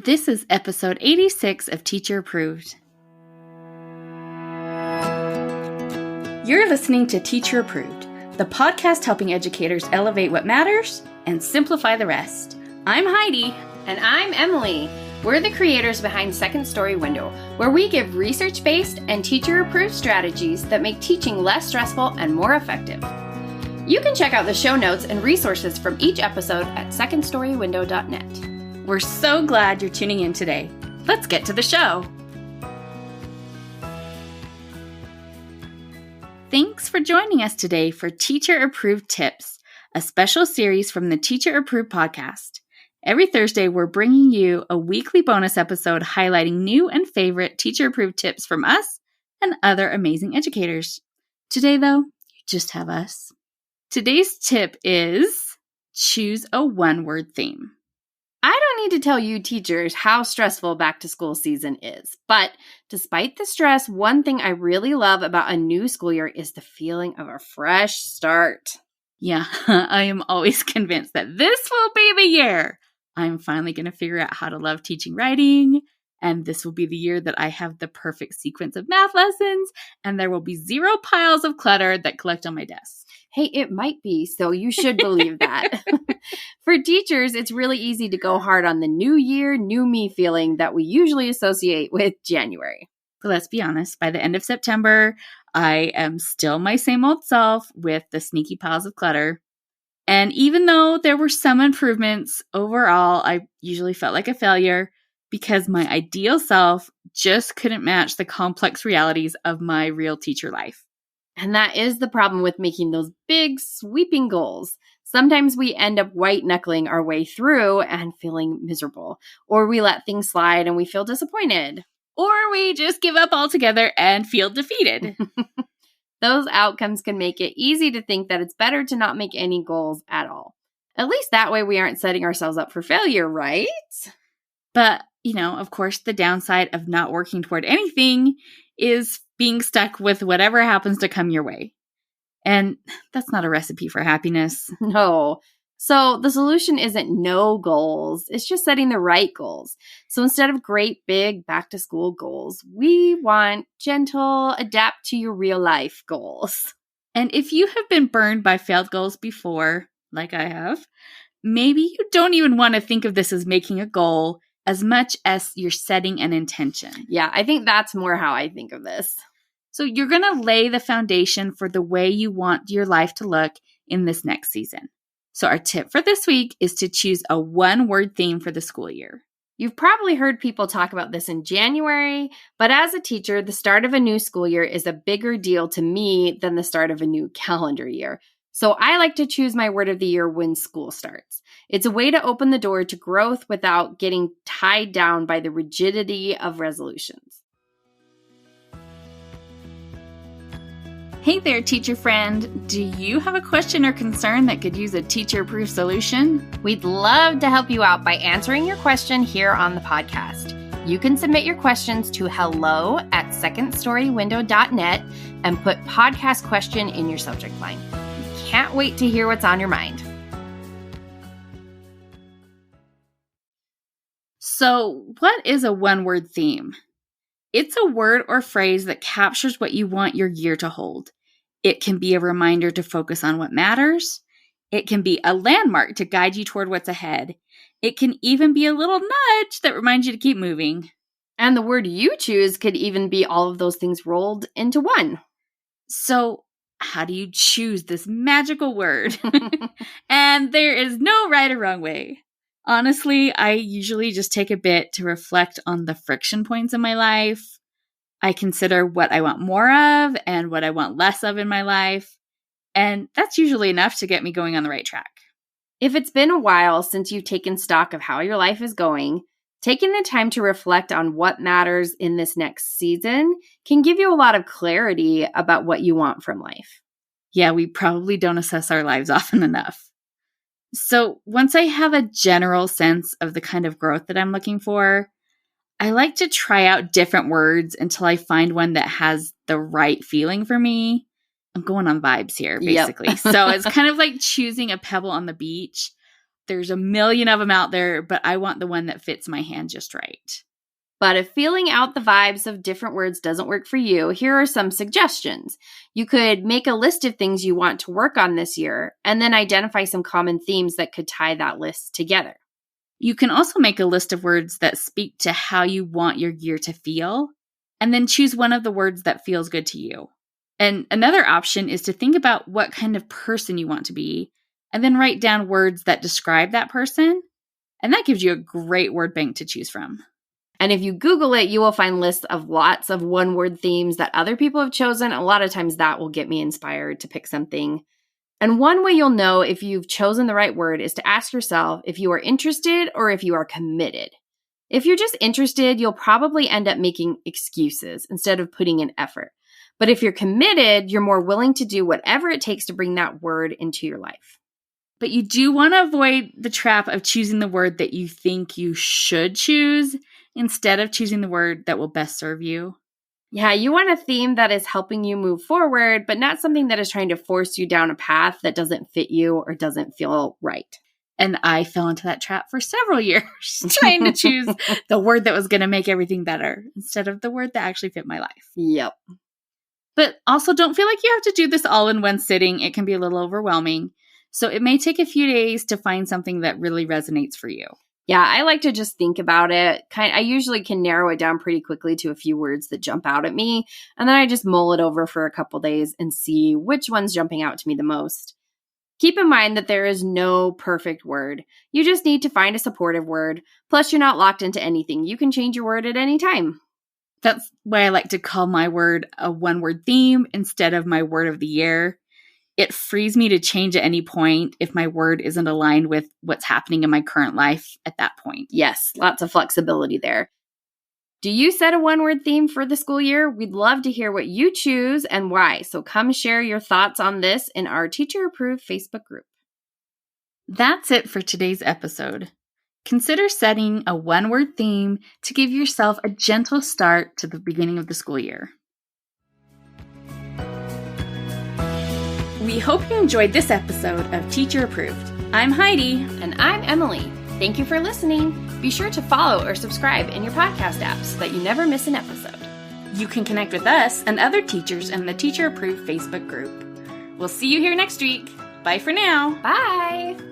This is episode 86 of Teacher Approved. You're listening to Teacher Approved, the podcast helping educators elevate what matters and simplify the rest. I'm Heidi. And I'm Emily. We're the creators behind Second Story Window, where we give research-based and teacher-approved strategies that make teaching less stressful and more effective. You can check out the show notes and resources from each episode at secondstorywindow.net. We're so glad you're tuning in today. Let's get to the show. Thanks for joining us today for Teacher Approved Tips, a special series from the Teacher Approved podcast. Every Thursday, we're bringing you a weekly bonus episode highlighting new and favorite Teacher Approved tips from us and other amazing educators. Today, though, you just have us. Today's tip is choose a one-word theme. I don't need to tell you teachers how stressful back-to-school season is, but despite the stress, one thing I really love about a new school year is the feeling of a fresh start. Yeah, I am always convinced that this will be the year. I'm finally going to figure out how to love teaching writing, and this will be the year that I have the perfect sequence of math lessons, and there will be zero piles of clutter that collect on my desk. Hey, it might be, so you should believe that. For teachers, it's really easy to go hard on the new year, new me feeling that we usually associate with January. But let's be honest, by the end of September, I am still my same old self with the sneaky piles of clutter. And even though there were some improvements, overall, I usually felt like a failure because my ideal self just couldn't match the complex realities of my real teacher life. And that is the problem with making those big, sweeping goals. Sometimes we end up white-knuckling our way through and feeling miserable, or we let things slide and we feel disappointed. Or we just give up altogether and feel defeated. Those outcomes can make it easy to think that it's better to not make any goals at all. At least that way we aren't setting ourselves up for failure, right? But, of course, the downside of not working toward anything is being stuck with whatever happens to come your way. And that's not a recipe for happiness. No. So the solution isn't no goals. It's just setting the right goals. So instead of great big back to school goals, we want gentle, adapt to your real life goals. And if you have been burned by failed goals before, like I have, maybe you don't even want to think of this as making a goal as much as you're setting an intention. Yeah, I think that's more how I think of this. So you're going to lay the foundation for the way you want your life to look in this next season. So our tip for this week is to choose a one-word theme for the school year. You've probably heard people talk about this in January, but as a teacher, the start of a new school year is a bigger deal to me than the start of a new calendar year. So I like to choose my word of the year when school starts. It's a way to open the door to growth without getting tied down by the rigidity of resolutions. Hey there, teacher friend. Do you have a question or concern that could use a teacher-approved solution? We'd love to help you out by answering your question here on the podcast. You can submit your questions to hello@secondstorywindow.net and put podcast question in your subject line. We can't wait to hear what's on your mind. So, what is a one-word theme? It's a word or phrase that captures what you want your year to hold. It can be a reminder to focus on what matters. It can be a landmark to guide you toward what's ahead. It can even be a little nudge that reminds you to keep moving. And the word you choose could even be all of those things rolled into one. So, how do you choose this magical word? And there is no right or wrong way. Honestly, I usually just take a bit to reflect on the friction points in my life. I consider what I want more of and what I want less of in my life. And that's usually enough to get me going on the right track. If it's been a while since you've taken stock of how your life is going, taking the time to reflect on what matters in this next season can give you a lot of clarity about what you want from life. Yeah, we probably don't assess our lives often enough. So once I have a general sense of the kind of growth that I'm looking for, I like to try out different words until I find one that has the right feeling for me. I'm going on vibes here, basically. Yep. So it's kind of like choosing a pebble on the beach. There's a million of them out there, but I want the one that fits my hand just right. But if feeling out the vibes of different words doesn't work for you, here are some suggestions. You could make a list of things you want to work on this year, and then identify some common themes that could tie that list together. You can also make a list of words that speak to how you want your year to feel, and then choose one of the words that feels good to you. And another option is to think about what kind of person you want to be, and then write down words that describe that person, and that gives you a great word bank to choose from. And if you Google it, you will find lists of lots of one-word themes that other people have chosen. A lot of times that will get me inspired to pick something. And one way you'll know if you've chosen the right word is to ask yourself if you are interested or if you are committed. If you're just interested, you'll probably end up making excuses instead of putting in effort. But if you're committed, you're more willing to do whatever it takes to bring that word into your life. But you do want to avoid the trap of choosing the word that you think you should choose instead of choosing the word that will best serve you. Yeah, you want a theme that is helping you move forward, but not something that is trying to force you down a path that doesn't fit you or doesn't feel right. And I fell into that trap for several years, trying to choose the word that was going to make everything better instead of the word that actually fit my life. Yep. But also don't feel like you have to do this all in one sitting. It can be a little overwhelming. So it may take a few days to find something that really resonates for you. Yeah, I like to just think about it. I usually can narrow it down pretty quickly to a few words that jump out at me. And then I just mull it over for a couple days and see which one's jumping out to me the most. Keep in mind that there is no perfect word. You just need to find a supportive word. Plus, you're not locked into anything. You can change your word at any time. That's why I like to call my word a one-word theme instead of my word of the year. It frees me to change at any point if my word isn't aligned with what's happening in my current life at that point. Yes, lots of flexibility there. Do you set a one-word theme for the school year? We'd love to hear what you choose and why. So come share your thoughts on this in our Teacher Approved Facebook group. That's it for today's episode. Consider setting a one-word theme to give yourself a gentle start to the beginning of the school year. We hope you enjoyed this episode of Teacher Approved. I'm Heidi. And I'm Emily. Thank you for listening. Be sure to follow or subscribe in your podcast app so that you never miss an episode. You can connect with us and other teachers in the Teacher Approved Facebook group. We'll see you here next week. Bye for now. Bye.